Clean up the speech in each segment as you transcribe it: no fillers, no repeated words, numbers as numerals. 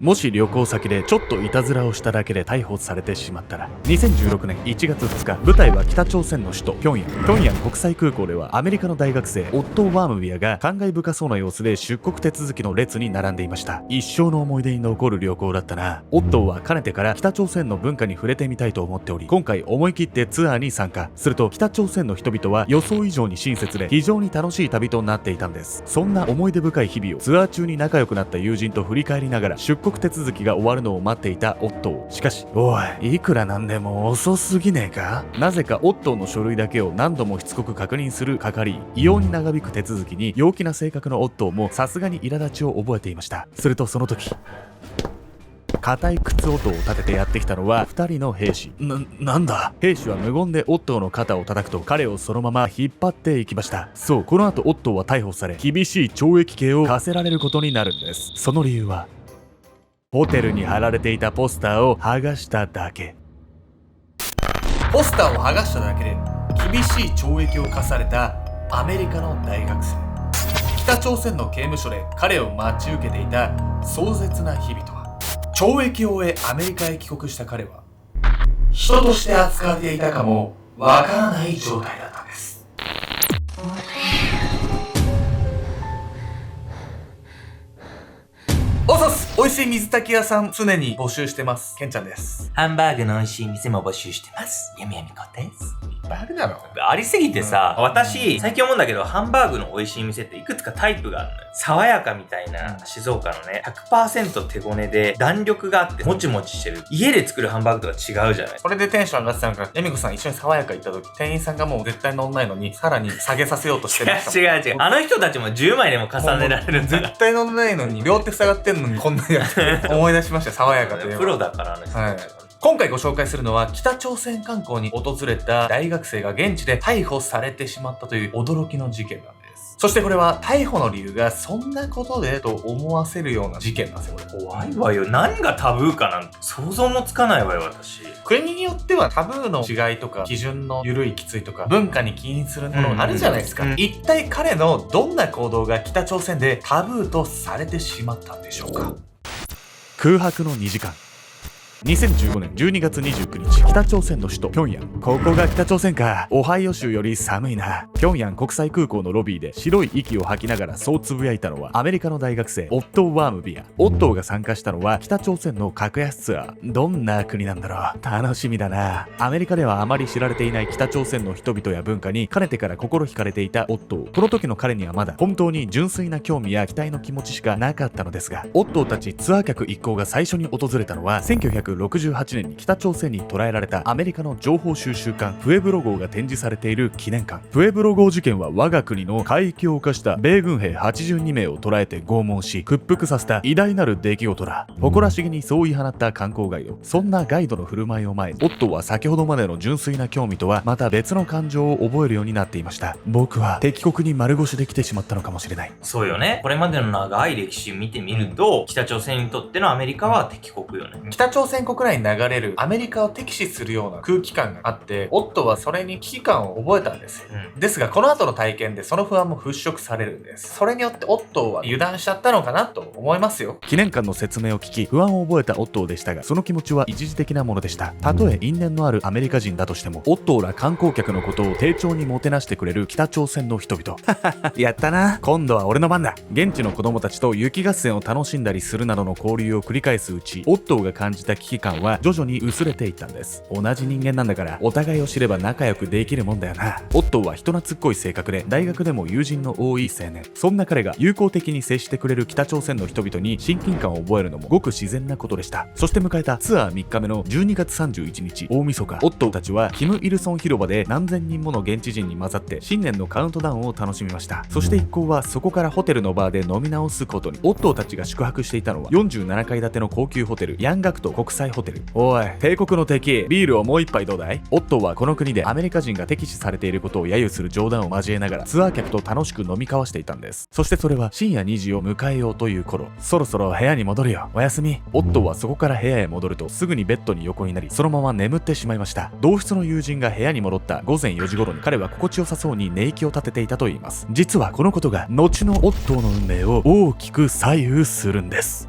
もし旅行先でちょっといたずらをしただけで逮捕されてしまったら。2016年1月2日、舞台は北朝鮮の首都平壌国際空港ではアメリカの大学生オットー・ワームビアが感慨深そうな様子で出国手続きの列に並んでいました。一生の思い出に残る旅行だったな。オットーはかねてから北朝鮮の文化に触れてみたいと思っており、今回思い切ってツアーに参加すると、北朝鮮の人々は予想以上に親切で非常に楽しい旅となっていたんです。そんな思い出深い日々をツアー中に仲良くなった友人と振り返りながら出国手続きが終わるのを待っていたオットー。しかし、おい、いくらなんでも遅すぎねえか。なぜかオットーの書類だけを何度もしつこく確認する係員。異様に長引く手続きに陽気な性格のオットーもさすがに苛立ちを覚えていました。するとその時、硬い靴音を立ててやってきたのは2人の兵士。なんだ。兵士は無言でオットーの肩を叩くと、彼をそのまま引っ張っていきました。そう、この後オットーは逮捕され、厳しい懲役刑を課せられることになるんです。その理由は、ホテルに貼られていたポスターを剥がしただけ。ポスターを剥がしただけで厳しい懲役を課されたアメリカの大学生。北朝鮮の刑務所で彼を待ち受けていた壮絶な日々とは。懲役を終えアメリカへ帰国した彼は、人として扱われていたかもわからない状態だったんです。おさす、美味しい水炊き屋さん常に募集してます。ケンちゃんです。ハンバーグの美味しい店も募集してます。やみやみこです。いっぱいあるだろ。ありすぎてさ、私、最近思うんだけど、ハンバーグの美味しい店っていくつかタイプがあるのよ。爽やかみたいな、静岡のね、100% 手ごねで、弾力があって、もちもちしてる。家で作るハンバーグとか違うじゃない。これでテンション上がってたのか、ヤミコさん一緒に爽やか行った時、店員さんがもう絶対乗んないのに、さらに下げさせようとしてました。違う。あの人たちも10枚でも重ねられるんだから。絶対乗んないのに、両手塞がってんのに、こんなやつ。思い出しました、爽やかという。プロだからね。はい。今回ご紹介するのは、北朝鮮観光に訪れた大学生が現地で逮捕されてしまったという驚きの事件なんです。そしてこれは逮捕の理由がそんなことでと思わせるような事件なんですよ、これ。怖いわよ。何がタブーかなんて想像もつかないわよ、私。国によってはタブーの違いとか、基準の緩いきついとか、文化に起因するものがあるじゃないですか。一体彼のどんな行動が北朝鮮でタブーとされてしまったんでしょうか。空白の2時間。2015年12月29日、北朝鮮の首都平壌。ここが北朝鮮か。オハイオ州より寒いな。平壌国際空港のロビーで白い息を吐きながらそうつぶやいたのはアメリカの大学生オットー・ワームビア。オットーが参加したのは北朝鮮の格安ツアー。どんな国なんだろう。楽しみだな。アメリカではあまり知られていない北朝鮮の人々や文化にかねてから心惹かれていたオットー。この時の彼にはまだ本当に純粋な興味や期待の気持ちしかなかったのですが、オットーたちツアー客一行が最初に訪れたのは1968年に北朝鮮に捉えられたアメリカの情報収集艦プエブロ号が展示されている記念館。プエブロ号事件は我が国の海域を犯した米軍兵82名を捕らえて拷問し屈服させた偉大なる出来事だ。誇らしげにそう言い放った観光ガイド。そんなガイドの振る舞いを前にオットーは先ほどまでの純粋な興味とはまた別の感情を覚えるようになっていました。僕は敵国に丸腰で来てしまったのかもしれない。そうよね。これまでの長い歴史を見てみると、北朝鮮にとってのアメリカは敵国よね。北朝鮮国内に流れるアメリカを敵視するような空気感があって、オットーはそれに危機感を覚えたんですよ。ですがこの後の体験でその不安も払拭されるんです。それによってオットーは油断しちゃったのかなと思いますよ。記念館の説明を聞き不安を覚えたオットーでしたが、その気持ちは一時的なものでした。たとえ因縁のあるアメリカ人だとしても、オットーら観光客のことを丁重にもてなしてくれる北朝鮮の人々。やったな、今度は俺の番だ。現地の子供たちと雪合戦を楽しんだりするなどの交流を繰り返すうち、オットーが感じた危機感は徐々に薄れていったんです。同じ人間なんだからお互いを知れば仲良くできるもんだよな。オットーは人懐っこい性格で大学でも友人の多い青年。そんな彼が友好的に接してくれる北朝鮮の人々に親近感を覚えるのもごく自然なことでした。そして迎えたツアー3日目の12月31日大晦日、オットーたちはキム・イルソン広場で何千人もの現地人に混ざって新年のカウントダウンを楽しみました。そして一行はそこからホテルのバーで飲み直すことに。オットーたちが宿泊していたのは47階建ての高級ホテルヤンガクト国際ホテル。おい、帝国の敵、ビールをもう一杯どうだい？オットーはこの国でアメリカ人が敵視されていることを揶揄する冗談を交えながらツアー客と楽しく飲み交わしていたんです。そしてそれは深夜2時を迎えようという頃、そろそろ部屋に戻るよ、おやすみ。オットーはそこから部屋へ戻るとすぐにベッドに横になり、そのまま眠ってしまいました。同室の友人が部屋に戻った午前4時頃に彼は心地よさそうに寝息を立てていたといいます。実はこのことが後のオットーの運命を大きく左右するんです。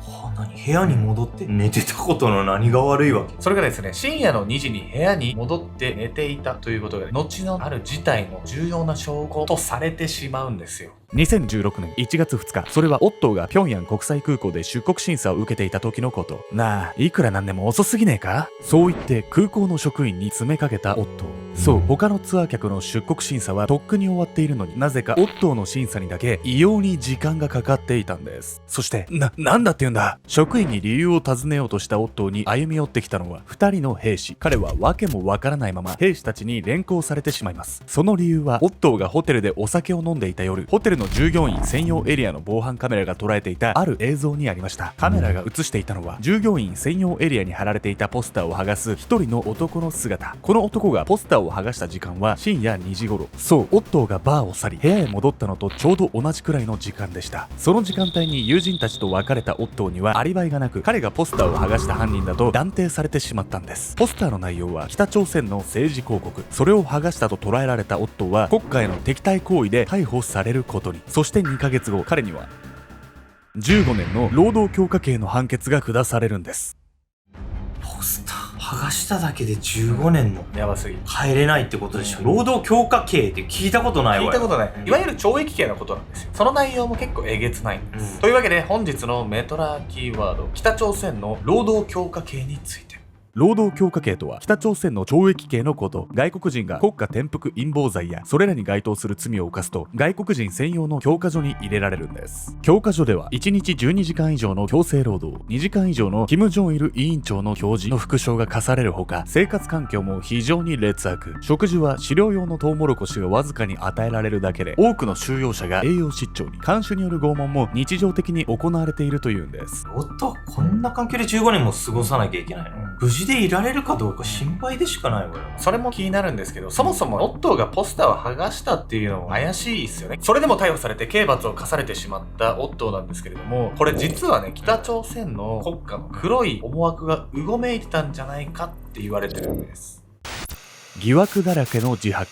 部屋に戻って寝てたことの何が悪いわけ？それがですね、深夜の2時に部屋に戻って寝ていたということが後のある事態の重要な証拠とされてしまうんですよ。2016年1月2日、それはオットーが平壌国際空港で出国審査を受けていた時のこと。なあ、いくらなんでも遅すぎねえか？そう言って空港の職員に詰めかけたオットー。そう、他のツアー客の出国審査はとっくに終わっているのになぜかオットーの審査にだけ異様に時間がかかっていたんです。そしてなんだって言うんだ。職員に理由を尋ねようとしたオットーに歩み寄ってきたのは2人の兵士。彼は訳もわからないまま兵士たちに連行されてしまいます。その理由はオットーがホテルでお酒を飲んでいた夜、ホテルの従業員専用エリアの防犯カメラが捉えていたある映像にありました。カメラが映していたのは従業員専用エリアに貼られていたポスターを剥がす一人の男の姿。この男がポスターを剥がした時間は深夜2時頃。そう、オットーがバーを去り部屋へ戻ったのとちょうど同じくらいの時間でした。その時間帯に友人たちと別れたオットーにはアリバイがなく、彼がポスターを剥がした犯人だと断定されてしまったんです。ポスターの内容は北朝鮮の政治広告。それを剥がしたと捉えられたオットーは国家への敵対行為で逮捕されることに。そして2ヶ月後、彼には15年の労働強化刑の判決が下されるんです。ポスター剥がしただけで15年のやばすぎ。帰れないってことでしょ。労働強化刑って聞いたことないわよ。聞いたことない。いわゆる懲役刑のことなんですよ。その内容も結構えげつないんです。というわけで本日のメトラキーワード、北朝鮮の労働強化刑について。労働強化刑とは北朝鮮の懲役刑のこと。外国人が国家転覆陰謀罪やそれらに該当する罪を犯すと外国人専用の教科書に入れられるんです。教科書では1日12時間以上の強制労働、2時間以上のキム・ジョンイル委員長の表示の副賞が課されるほか、生活環境も非常に劣悪。食事は飼料用のトウモロコシがわずかに与えられるだけで、多くの収容者が栄養失調に、看守による拷問も日常的に行われているというんです。おっと、こんな環境で15年も過ごさなきゃいけないの？無事でいられるかどうか心配でしかないわよ。それも気になるんですけど、そもそもオットーがポスターを剥がしたっていうのも怪しいですよね。それでも逮捕されて刑罰を課されてしまったオットーなんですけれども、これ実はね、北朝鮮の国家の黒い思惑がうごめいてたんじゃないかって言われてるんです。疑惑だらけの自白。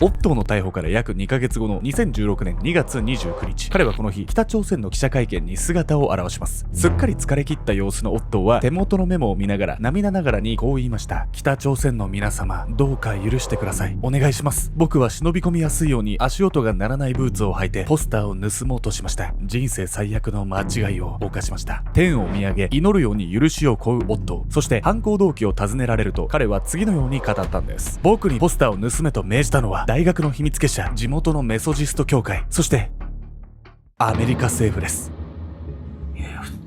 オットーの逮捕から約2ヶ月後の2016年2月29日、彼はこの日、北朝鮮の記者会見に姿を現します。すっかり疲れ切った様子のオットーは手元のメモを見ながら涙ながらにこう言いました。北朝鮮の皆様、どうか許してください。お願いします。僕は忍び込みやすいように足音が鳴らないブーツを履いてポスターを盗もうとしました。人生最悪の間違いを犯しました。天を見上げ、祈るように許しを請うオットー。そして犯行動機を尋ねられると、彼は次のように語ったんです。僕にポスターを盗めと命じたのは大学の秘密結社、地元のメソジスト協会、そしてアメリカ政府です。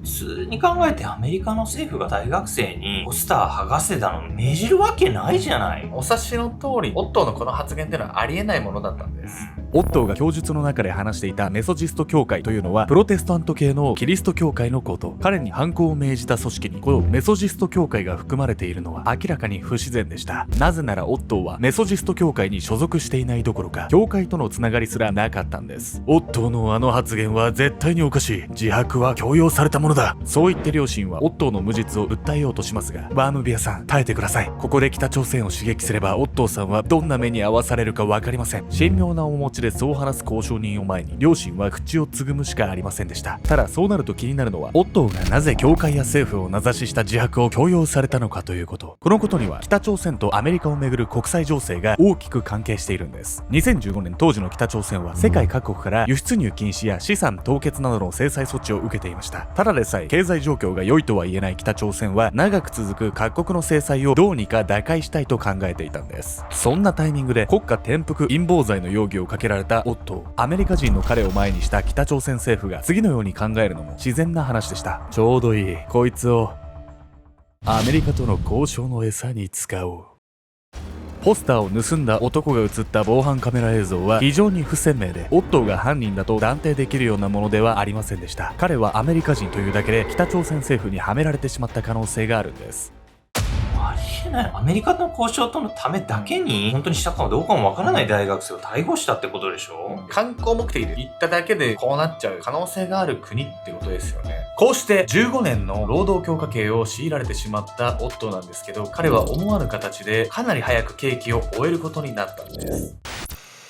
普通に考えてアメリカの政府が大学生にポスター剥がせたの命じるわけないじゃない。お察しの通り、オットーのこの発言っていうのはありえないものだったんです。オットーが供述の中で話していたメソジスト教会というのはプロテスタント系のキリスト教会のこと。彼に犯行を命じた組織にこのメソジスト教会が含まれているのは明らかに不自然でした。なぜならオットーはメソジスト教会に所属していないどころか教会とのつながりすらなかったんです。オットーのあの発言は絶対におかしい。自白は強要されたものだ。そう言って両親はオットーの無実を訴えようとしますが、バームビアさん、耐えてください。ここで北朝鮮を刺激すればオットーさんはどんな目に遭わされるか分かりません。神妙な面持ちでそう話す交渉人を前に両親は口をつぐむしかありませんでした。ただそうなると気になるのは、オットーがなぜ教会や政府を名指しした自白を強要されたのかということ。このことには北朝鮮とアメリカをめぐる国際情勢が大きく関係しているんです。2015年、当時の北朝鮮は世界各国から輸出入禁止や資産凍結などの制裁措置を受けていました。ただでさえ経済状況が良いとは言えない北朝鮮は長く続く各国の制裁をどうにか打開したいと考えていたんです。そんなタイミングで国家転覆陰謀罪の容疑をかけられたオットー。アメリカ人の彼を前にした北朝鮮政府が次のように考えるのも自然な話でした。ちょうどいい。こいつをアメリカとの交渉の餌に使おう。ポスターを盗んだ男が映った防犯カメラ映像は非常に不鮮明で、オットーが犯人だと断定できるようなものではありませんでした。彼はアメリカ人というだけで北朝鮮政府にはめられてしまった可能性があるんです。ありえない。アメリカの交渉とのためだけに、本当にしたかどうかもわからない大学生を逮捕したってことでしょ。観光目的で行っただけでこうなっちゃう可能性がある国ってことですよね。こうして15年の労働強化刑を強いられてしまったオットーなんですけど、彼は思わぬ形でかなり早く刑期を終えることになったんです。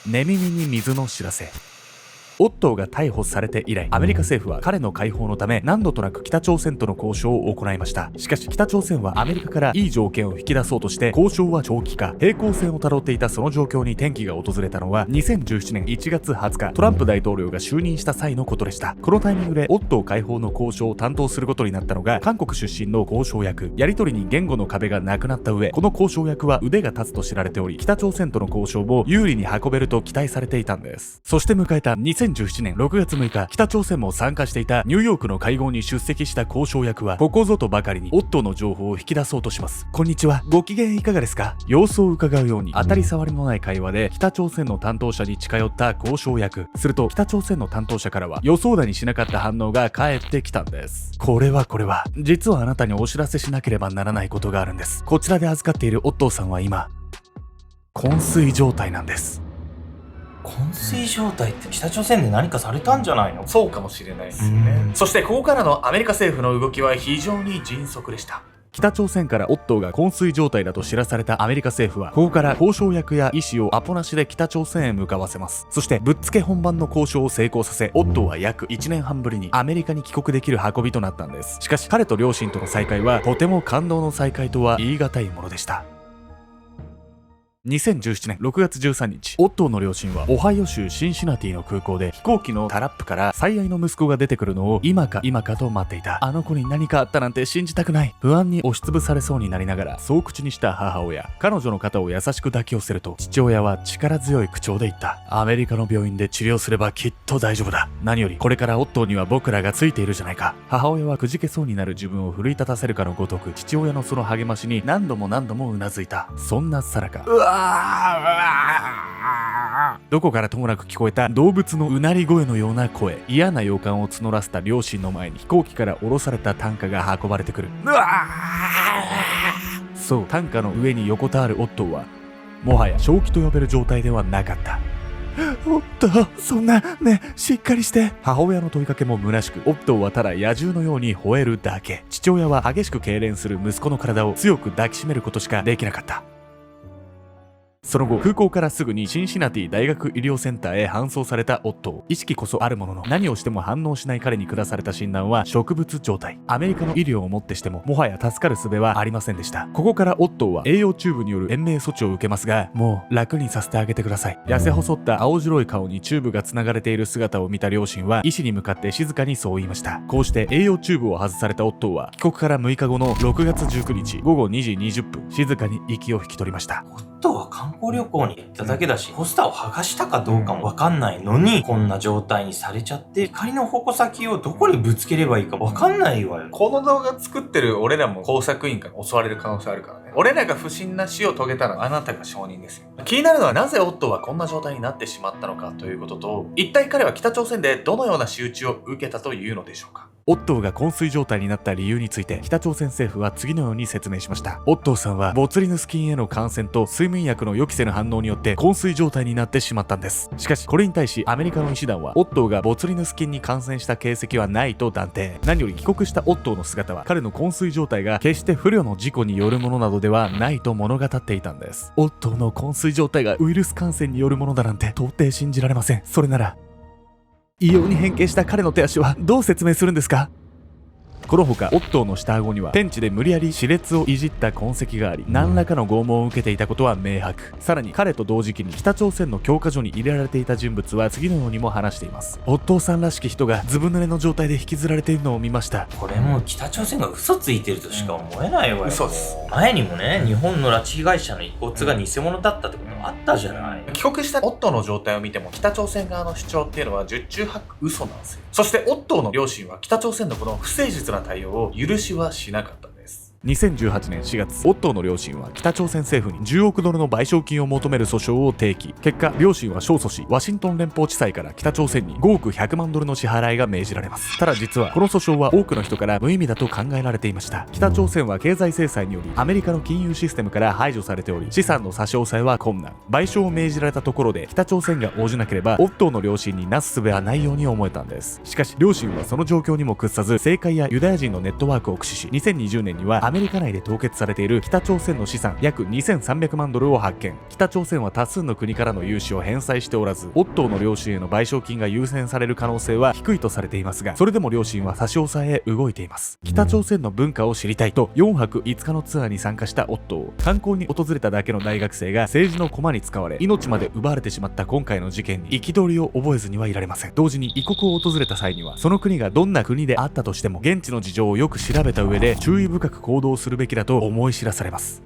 寝耳に水の知らせ。オットーが逮捕されて以来、アメリカ政府は彼の解放のため何度となく北朝鮮との交渉を行いました。しかし北朝鮮はアメリカからいい条件を引き出そうとして交渉は長期化、平行線をたどっていたその状況に転機が訪れたのは2017年1月20日、トランプ大統領が就任した際のことでした。このタイミングでオットー解放の交渉を担当することになったのが韓国出身の交渉役。やり取りに言語の壁がなくなった上、この交渉役は腕が立つと知られており、北朝鮮との交渉を有利に運べると期待されていたんです。そして迎えた2017年6月6日、北朝鮮も参加していたニューヨークの会合に出席した交渉役はここぞとばかりにオットーの情報を引き出そうとします。こんにちは、ご機嫌いかがですか。様子を伺うように当たり障りのない会話で北朝鮮の担当者に近寄った交渉役。すると北朝鮮の担当者からは予想だにしなかった反応が返ってきたんです。これは実はあなたにお知らせしなければならないことがあるんです。こちらで預かっているオットーさんは今昏睡状態なんです。昏睡状態って北朝鮮で何かされたんじゃないの。そうかもしれないですよね。そしてここからのアメリカ政府の動きは非常に迅速でした。北朝鮮からオットーが昏睡状態だと知らされたアメリカ政府は、ここから交渉役や医師をアポなしで北朝鮮へ向かわせます。そしてぶっつけ本番の交渉を成功させ、オットーは約1年半ぶりにアメリカに帰国できる運びとなったんです。しかし彼と両親との再会はとても感動の再会とは言い難いものでした。2017年6月13日、オットーの両親はオハイオ州シンシナティの空港で飛行機のタラップから最愛の息子が出てくるのを今かと待っていた。あの子に何かあったなんて信じたくない。不安に押しつぶされそうになりながらそう口にした母親。彼女の肩を優しく抱き寄せると、父親は力強い口調で言った。アメリカの病院で治療すればきっと大丈夫だ。何よりこれからオットーには僕らがついているじゃないか。母親はくじけそうになる自分を奮い立たせるかのごとく、父親のその励ましに何度もうなずいた。そんなさなか、どこからともなく聞こえた動物のうなり声のような声。嫌な予感を募らせた両親の前に飛行機から降ろされた担架が運ばれてくる。そう、担架の上に横たわるオットーはもはや正気と呼べる状態ではなかった。おっと、そんな、ね、しっかりして。母親の問いかけも虚しく、オットーはただ野獣のように吠えるだけ。父親は激しく痙攣する息子の体を強く抱きしめることしかできなかった。その後、空港からすぐにシンシナティ大学医療センターへ搬送されたオットー。意識こそあるものの、何をしても反応しない彼に下された診断は植物状態。アメリカの医療をもってしても、もはや助かる術はありませんでした。ここからオットーは栄養チューブによる延命措置を受けますが、もう楽にさせてあげてください。痩せ細った青白い顔にチューブが繋がれている姿を見た両親は、医師に向かって静かにそう言いました。こうして栄養チューブを外されたオットーは、帰国から6日後の6月19日午後2時20分、静かに息を引き取りました。オットーは観光旅行に行っただけだし、ポスターを剥がしたかどうかもわかんないのに、こんな状態にされちゃって、光の矛先をどこにぶつければいいかわかんないわよ。この動画作ってる俺らも工作員から襲われる可能性あるからね。俺らが不審な死を遂げたらあなたが証人ですよ。気になるのはなぜオットーはこんな状態になってしまったのかということと、一体彼は北朝鮮でどのような仕打ちを受けたというのでしょうか。オットーが昏睡状態になった理由について北朝鮮政府は次のように説明しました。オットーさんはボツリヌス菌への感染と睡眠薬の予期せぬ反応によって昏睡状態になってしまったんです。しかしこれに対しアメリカの医師団はオットーがボツリヌス菌に感染した形跡はないと断定。何より帰国したオットーの姿は彼の昏睡状態が決して不慮の事故によるものなどではないと物語っていたんです。オットーの昏睡状態がウイルス感染によるものだなんて到底信じられません。それなら異様に変形した彼の手足はどう説明するんですか。このほか、オットーの下顎には天地で無理やり歯列をいじった痕跡があり、何らかの拷問を受けていたことは明白。さらに彼と同時期に北朝鮮の教科書に入れられていた人物は次のようにも話しています。オットーさんらしき人がずぶ濡れの状態で引きずられているのを見ました。これもう北朝鮮が嘘ついてるとしか思えないわよ。嘘です。前にもね、日本の拉致被害者の遺骨が偽物だったってことあったじゃない。帰国したオットーの状態を見ても北朝鮮側の主張っていうのは十中八九嘘なんですよ。そしてオットーの両親は北朝鮮のこの不誠実な対応を許しはしなかったんです。2018年4月、オットーの両親は北朝鮮政府に10億ドルの賠償金を求める訴訟を提起。結果、両親は勝訴し、ワシントン連邦地裁から北朝鮮に5億100万ドルの支払いが命じられます。ただ実はこの訴訟は多くの人から無意味だと考えられていました。北朝鮮は経済制裁によりアメリカの金融システムから排除されており、資産の差し押さえは困難。賠償を命じられたところで北朝鮮が応じなければ、オットーの両親になすすべはないように思えたんです。しかし両親はその状況にも屈さず、政界やユダヤ人のネットワークを駆使し、2020年にはアメリカ内で凍結されている北朝鮮の資産約2300万ドルを発見。北朝鮮は多数の国からの融資を返済しておらず、オットーの両親への賠償金が優先される可能性は低いとされていますが、それでも両親は差し押さえへ動いています。北朝鮮の文化を知りたいと4泊5日のツアーに参加したオットー。観光に訪れただけの大学生が政治の駒に使われ、命まで奪われてしまった今回の事件に憤りを覚えずにはいられません。同時に異国を訪れた際には、その国がどんな国であったとしても現地の事情をよく調べた上で注意深く行動するべきだと思い知らされます。